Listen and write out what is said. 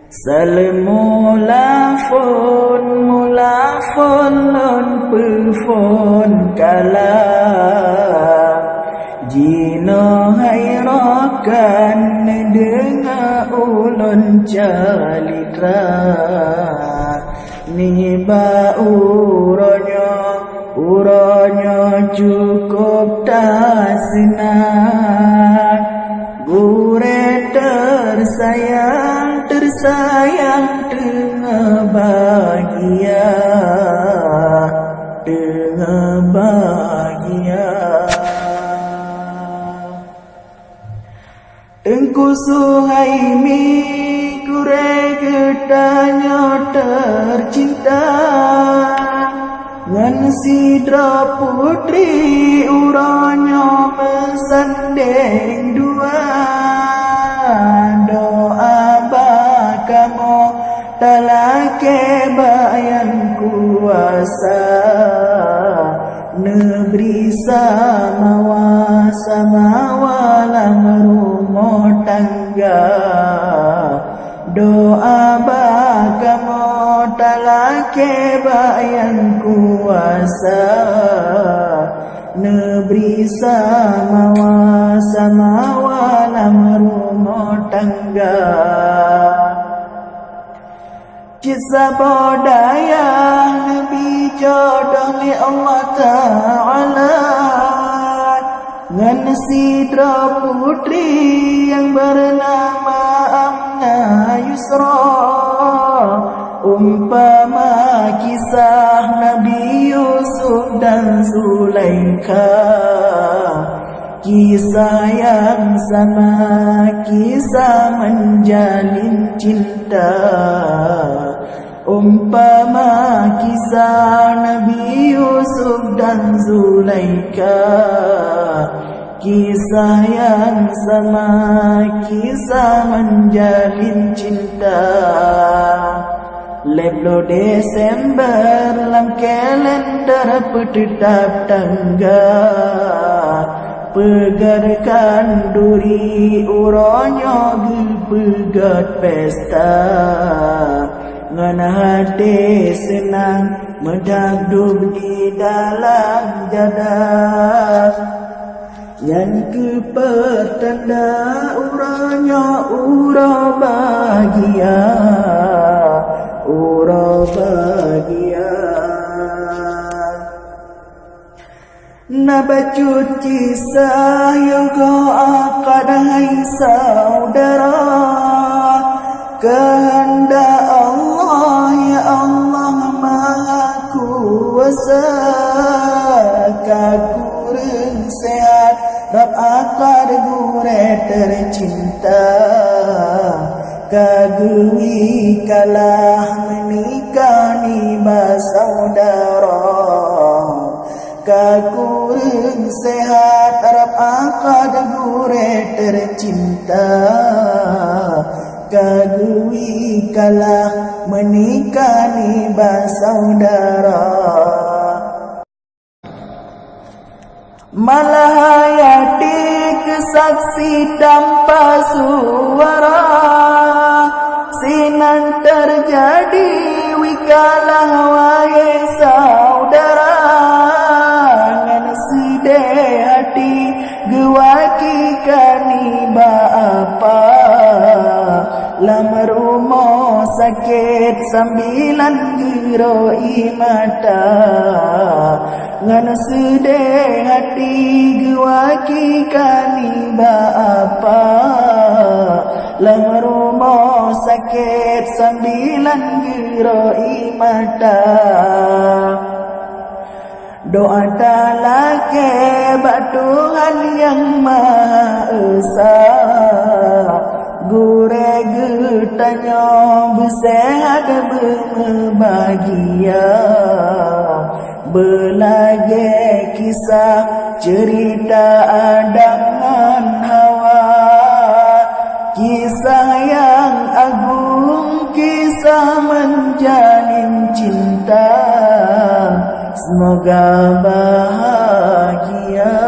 Salmulafun mulafun lon pufun kala Jino hayrakan dengar ulun calitra Niba uronyo cukup tasnah Gure tersayang tengah bahagia Tengku suhaimi gure gedanya tercinta Ngan sidra putri uranya mesandeng dua Doa bakamo talake bayan kuasa Negeri samawa lang rumah tangga Doa bakamo talake bayan kuasa Negeri samawa lang rumah tangga Kisah budaya Nabi jodoh li Allah Ta'ala Ngan sidra putri yang bernama Amna Yusra Umpama kisah Nabi Yusuf dan Zulaikha Kisah yang sama, kisah menjalin cinta Umpama kisah Nabi Yusuf dan Zulaikha Kisah yang sama, kisah menjalin cinta 10 Desember dalam kalender bertetap tangga Pegarkan duri uranya gepegat pesta Ngan hati senang medagdub di dalam jadah Yang ke pertanda uranya ura bahagia Nabacut kisah yoga akad hai saudara Kehendak Allah ya Allah maha kuasa Kakureng sehat Rab akad gure tercinta Kagui kalah menikah ni saudara Kakureng sehat Arab akad gure tercinta Kagui kalah menikah ni saudara Malah hayati kesaksi tanpa suara Sinan terjadi wikalah wahai saudara hati gewaki kaniba apa Lam rumah sakit sambilan geroi mata Ngan sedih hati gewaki kaniba apa Lam rumah sakit sambilan geroi mata Doa talake bak Tuhan yang Maha Esa Gure getanya bersehat berbahagia Belage kisah cerita Adam dan Hawa Kisah yang agung, kisah menjalin cinta Semoga bahagia